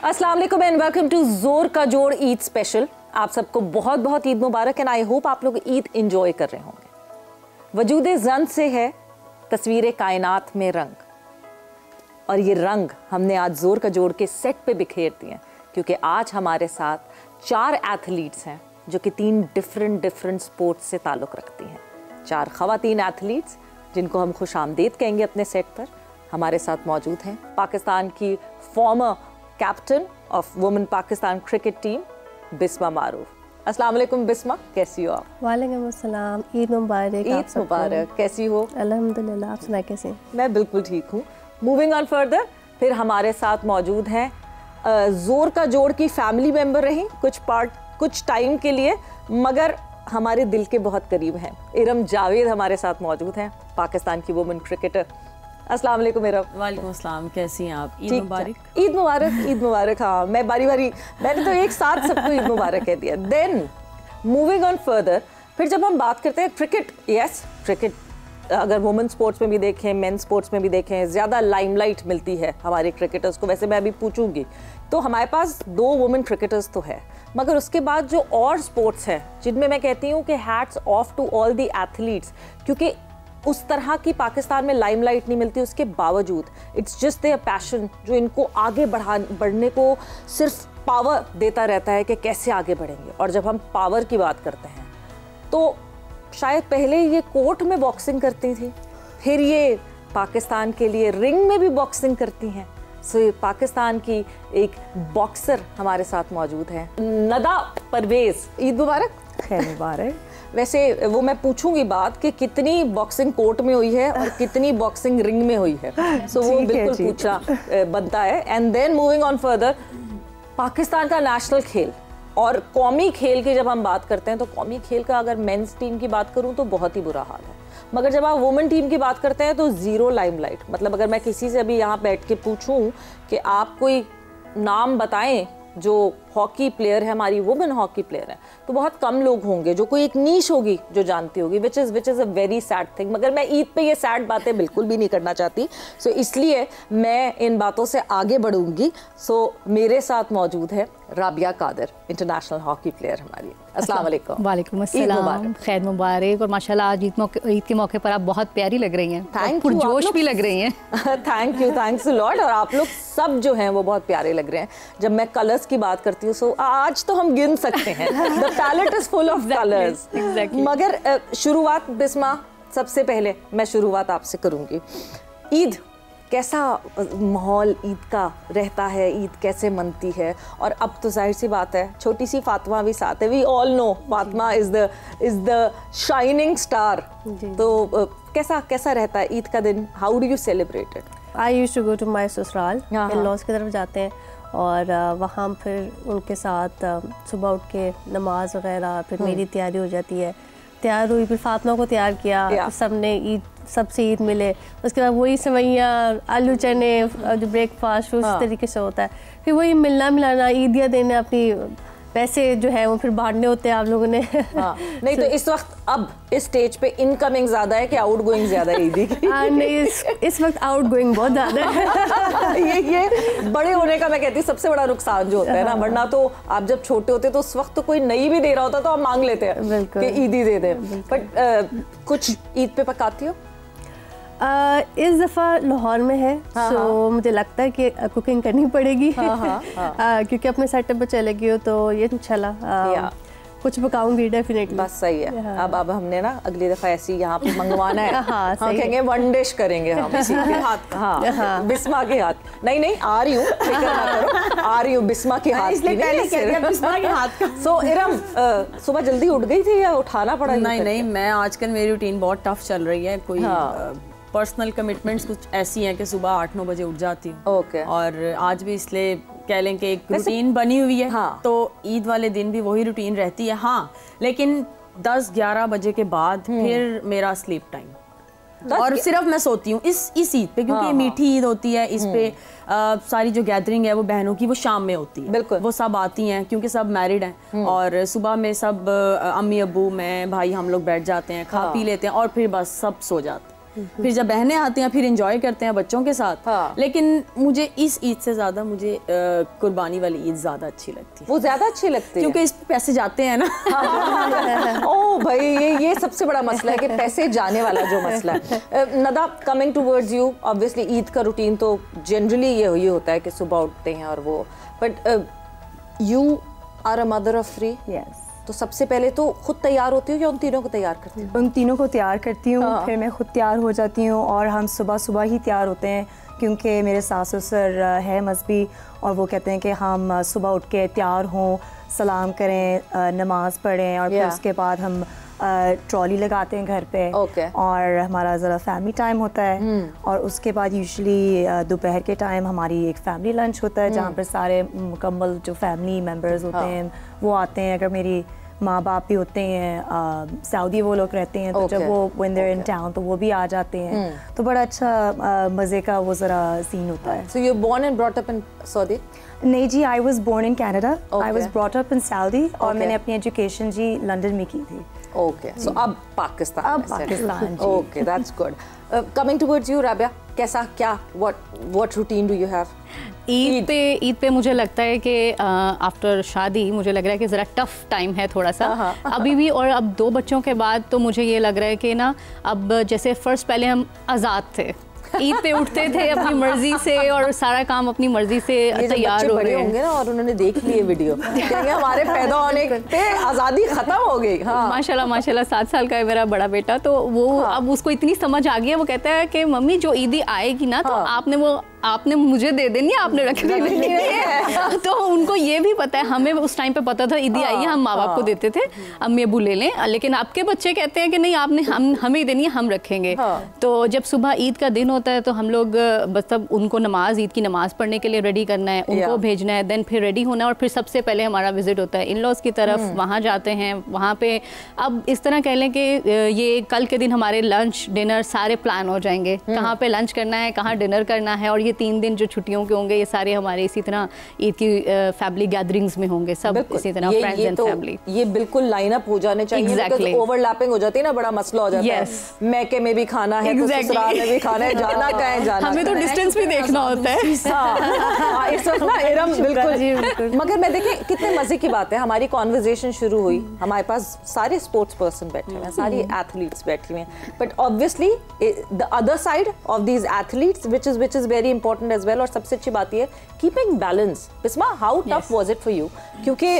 अस्सलाम वालेकुम and welcome to जोर का जोड़ ईद स्पेशल। आप सबको बहुत बहुत ईद मुबारक एंड आई होप आप लोग ईद एंजॉय कर रहे होंगे। वजूदे ज़न से है तस्वीर कायनात में रंग, और ये रंग हमने आज जोर का जोड़ के सेट पे बिखेर दिए क्योंकि आज हमारे साथ 4 एथलीट्स हैं जो कि 3 डिफरेंट स्पोर्ट्स से ताल्लुक़ रखती हैं। 4 ख़वातीन एथलीट्स जिनको हम खुश आमदीद कहेंगे अपने सेट पर, हमारे साथ मौजूद हैं। पाकिस्तान की former captain of women Pakistan cricket team Bisma Maroof. अस्सलाम वालेकुम बिस्मा, कैसी हो आप? वालेकुम अस्सलाम, ईद मुबारक। ईद मुबारक, कैसी हो? अल्हम्दुलिल्लाह, आप सुनाए कैसे? मैं बिल्कुल ठीक हूँ। मूविंग ऑन फर्दर, फिर हमारे साथ मौजूद हैं जोर का जोड़ की फैमिली मेंबर रही कुछ टाइम के लिए, मगर हमारे दिल के बहुत करीब हैं। इरम जावेद हमारे साथ मौजूद हैं, पाकिस्तान की वुमेन क्रिकेटर। अस्सलाम वालेकुम इरम। वालेकुम अस्सलाम, कैसी हैं आप? ईद मुबारक। ईद मुबारक, ईद मुबारक। हाँ, मैं बारी मैंने तो एक साथ सबको ईद मुबारक कह दिया। देन मूविंग ऑन फर्दर, फिर जब हम बात करते हैं क्रिकेट, यस क्रिकेट अगर वुमेन स्पोर्ट्स में भी देखें, मेन स्पोर्ट्स में भी देखें, ज़्यादा लाइमलाइट मिलती है हमारे क्रिकेटर्स को। वैसे मैं अभी पूछूंगी तो हमारे पास 2 वुमेन क्रिकेटर्स तो है, मगर उसके बाद जो और स्पोर्ट्स हैं जिनमें मैं कहती हूँ कि hats off to all the athletes, क्योंकि उस तरह की पाकिस्तान में लाइमलाइट नहीं मिलती। उसके बावजूद इट्स जस्ट देयर पैशन जो इनको आगे बढ़ने को सिर्फ पावर देता रहता है कि कैसे आगे बढ़ेंगे। और जब हम पावर की बात करते हैं तो शायद पहले ये कोर्ट में बॉक्सिंग करती थी, फिर ये पाकिस्तान के लिए रिंग में भी बॉक्सिंग करती हैं। सो पाकिस्तान की एक बॉक्सर हमारे साथ मौजूद है, नदा परवेज। ईद मुबारक। खैर मुबारक। वैसे वो मैं पूछूंगी बात कि कितनी बॉक्सिंग कोर्ट में हुई है और कितनी बॉक्सिंग रिंग में हुई है। सो वो बिल्कुल पूछना बनता है। And then moving on further, Pakistan का नेशनल खेल और कौमी खेल की जब हम बात करते हैं तो कौमी खेल का अगर मेंस टीम की बात करूं तो बहुत ही बुरा हाल है, मगर जब आप वुमेन टीम की बात करते हैं तो ज़ीरो लाइमलाइट। मतलब अगर मैं किसी से अभी यहाँ बैठ के पूछूं कि आप कोई नाम बताएं जो हॉकी प्लेयर है, हमारी वुमेन हॉकी प्लेयर है, तो बहुत कम लोग होंगे, जो कोई एक नीश होगी जो जानती होगी, which is a very sad thing. मगर मैं ईद पे ये सैड बातें बिल्कुल भी नहीं करना चाहती, सो इसलिए मैं इन बातों से आगे बढ़ूंगी। सो मेरे साथ मौजूद है Rabia Qadir, international hockey player हमारी। अस्सलाम वालेकुम। वालेकुम अस्सलाम, खैर मुबारक। और माशाल्लाह आज ईद के मौके पर आप बहुत प्यारी लग रही हैं, पुरजोश भी लग रही हैं। Thank you, thanks a lot. और आप लोग सब जो हैं वो बहुत प्यारे लग रहे हैं। जब मैं कलर्स की बात करती हूँ, सो आज तो हम गिन सकते हैं, the palette is full of colours. मगर शुरुआत बिस्मा, सबसे पहले मैं शुरुआत आपसे करूँगी। ईद कैसा माहौल ईद का रहता है, ईद कैसे मनती है? और अब तो जाहिर सी बात है छोटी सी फातिमा भी साथ है। We all know Fatima is the shining star. तो कैसा रहता है ईद का दिन? How do you celebrate it? I used to go to my ससुराल, इन-लॉज की तरफ जाते हैं और वहाँ फिर उनके साथ सुबह उठ के नमाज वगैरह, फिर मेरी तैयारी हो जाती है। तैयार हुई, फिर फातिमा को तैयार किया, सबने ईद, सबसे ईद मिले। उसके बाद वही सेवैयाँ, आलू चने, जो ब्रेकफास्ट उस तरीके से होता है। फिर वही मिलना मिलाना, ईदियाँ देने, अपनी पैसे जो है वो फिर बांटने होते हैं आप लोगों ने। नहीं तो इस वक्त अब इस स्टेज पे इनकमिंग ज्यादा है कि आउट गोइंग ज्यादा है ईदी की? नहीं, इस वक्त आउट गोइंग बहुत ज्यादा है। ये बड़े होने का मैं कहती हूँ सबसे बड़ा नुकसान जो होता है ना। वरना तो आप जब छोटे होते तो उस वक्त तो कोई नहीं भी दे रहा होता तो आप मांग लेते हैं कि ईदी दे दे। बट कुछ ईद पे पकाती हो? इस दफ़ा लाहौर में है, सो मुझे लगता है कि कुकिंग करनी पड़ेगी। क्योंकि अपने सेटअप पे चले गई हो तो ये इंशाल्लाह कुछ पकाऊंगी डेफिनेटली। बस सही है। अब हमने ना अगली दफ़ा ऐसी यहाँ पे मंगवाना है। हाँ, कहेंगे वन डिश करेंगे हम इसी के हाथ। हाँ, बिस्मा के हाथ। नहीं आ रही हूँ, फिक्र ना करो, आ रही हूँ बिस्मा के हाथ। इसलिए पहले कह दिया बिस्मा के हाथ। सो इरम, सुबह जल्दी उठ गई थी या उठाना पड़ा? नहीं, मैं आजकल मेरी रूटीन बहुत टफ चल रही है। कोई पर्सनल कमिटमेंट्स कुछ ऐसी हैं कि सुबह 8-9 बजे उठ जाती हूँ। और आज भी इसलिए कह लें कि एक रूटीन बनी हुई है। तो ईद वाले दिन भी वही रूटीन रहती है। हाँ, लेकिन 10-11 बजे के बाद फिर मेरा स्लीप टाइम, और सिर्फ मैं सोती हूँ इस ईद पे, क्योंकि मीठी ईद होती है। इस पे सारी जो गैदरिंग है वो बहनों की वो शाम में होती है। बिल्कुल, वो सब आती हैं क्योंकि सब मैरिड हैं, और सुबह में सब अम्मी अब्बू मैं भाई हम लोग बैठ जाते हैं, खा पी लेते हैं और फिर बस सब सो जाते हैं। फिर जब बहनें आती हैं फिर इंजॉय करते हैं बच्चों के साथ। लेकिन मुझे इस ईद से ज़्यादा मुझे कुर्बानी वाली ईद ज़्यादा अच्छी लगती है। वो ज़्यादा अच्छी लगती है क्योंकि इस पे पैसे जाते हैं ना। ओह भाई, ये सबसे बड़ा मसला है कि पैसे जाने वाला जो मसला है। Nada, coming towards you, obviously Eid का रूटीन तो जनरली ये होता है कि सुबह उठते हैं और वो, but you are a mother of 3। Yes. तो सबसे पहले तो खुद तैयार होती हूँ या उन तीनों को तैयार करती हूँ? उन तीनों को तैयार करती हूँ, फिर मैं खुद तैयार हो जाती हूँ और हम सुबह ही तैयार होते हैं क्योंकि मेरे सास ससुर है मजहबी और वो कहते हैं कि हम सुबह उठ के तैयार हों, सलाम करें, नमाज पढ़ें और फिर उसके बाद हम ट्रॉली लगाते हैं घर पे। और हमारा ज़रा फैमिली टाइम होता है और उसके बाद यूजुअली दोपहर के टाइम हमारी एक फैमिली लंच होता है जहाँ पर सारे मुकम्मल जो फैमिली मेम्बर्स होते हैं वो आते हैं। अगर मेरी माँ बाप भी होते हैं सऊदी, वो लोग रहते हैं तो जब वो when they're in town तो वो भी आ जाते हैं, तो बड़ा अच्छा मज़े का वो ज़रा सीन होता है। So you're born and brought up in Saudi? नहीं जी, I was born in Canada. I was brought up in Saudi और मैंने अपनी एजुकेशन जी लंदन में की थी। Okay, so अब पाकिस्तान। अब पाकिस्तान जी। Okay, that's good. Coming towards you, Rabia, कैसा क्या what routine do you have? Eid पे मुझे लगता है कि आफ्टर शादी मुझे लग रहा है कि ज़रा टफ टाइम है थोड़ा सा अभी भी, और अब 2 बच्चों के बाद तो मुझे ये लग रहा है कि ना अब जैसे फर्स्ट पहले हम आज़ाद थे, ईद पे उठते थे अपनी मर्जी से और सारा काम अपनी मर्जी से तैयार हो रहे होंगे ना और उन्होंने देख लिए वीडियो, कहेंगे हमारे पैदा होने पे आज़ादी खत्म हो गई। माशाल्लाह माशाल्लाह 7 साल का है मेरा बड़ा बेटा, तो वो अब उसको इतनी समझ आ गई है, वो कहता है कि मम्मी जो ईदी आएगी ना तो आपने मुझे दे देनी है, आपने रख देनी है। तो उनको ये भी पता है, हमें उस टाइम पे पता था ईदी आई है, हम माँ बाप को देते थे, अम्मी अबू ले लें, लेकिन आपके बच्चे कहते हैं कि नहीं आपने हमें ही देनी है, हम रखेंगे। तो जब सुबह ईद का दिन होता है तो हम लोग बस तब उनको ईद की नमाज़ पढ़ने के लिए रेडी करना है, उनको भेजना है, देन फिर रेडी होना है और फिर सबसे पहले हमारा विजिट होता है इन लॉज की तरफ, वहाँ जाते हैं। वहाँ पे अब इस तरह कह लें कि ये कल के दिन हमारे लंच डिनर सारे प्लान हो जाएंगे, कहाँ पे लंच करना है, कहाँ डिनर करना है, और ये 3 दिन जो छुट्टियों के होंगे ये सारे हमारे इसी तरह ईद की फैमिली गैदरिंग्स में होंगे, सब इसी तरह फ्रेंड्स एंड फैमिली। ये बिल्कुल लाइन अप हो जाने चाहिए, exactly. ओवरलैपिंग हो जाती है ना, बड़ा मसला हो जाता है। मैके में भी खाना है, तो ससुराल में भी खाना है, जाना कहाँ है, जाना हमें तो डिस्टेंस भी देखना होता है। इस वक्त ना इरम बिल्कुल। मगर मैं देखें कितने मजे की बात है, हमारी कॉन्वर्जेशन शुरू हुई, हमारे पास सारे स्पोर्ट्स पर्सन बैठे हुए हैं, सारी एथलीट्स बैठी हुई हैं, but obviously the other side of these athletes which is very important as well. और सबसे अच्छी बात ये keeping balance. Bisma, how tough was it for you? क्योंकि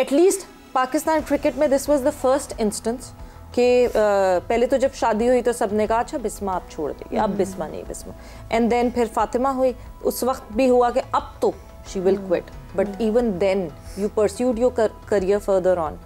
एटलीस्ट पाकिस्तान क्रिकेट में this was the first instance कि पहले तो जब शादी हुई तो सबने कहा अच्छा बिस्मा आप छोड़ देगी, अब बिस्मा नहीं बिस्मा, एंड देन फिर फातिमा हुई, उस वक्त भी हुआ कि अब तो she will quit, but even then you pursued your career further on.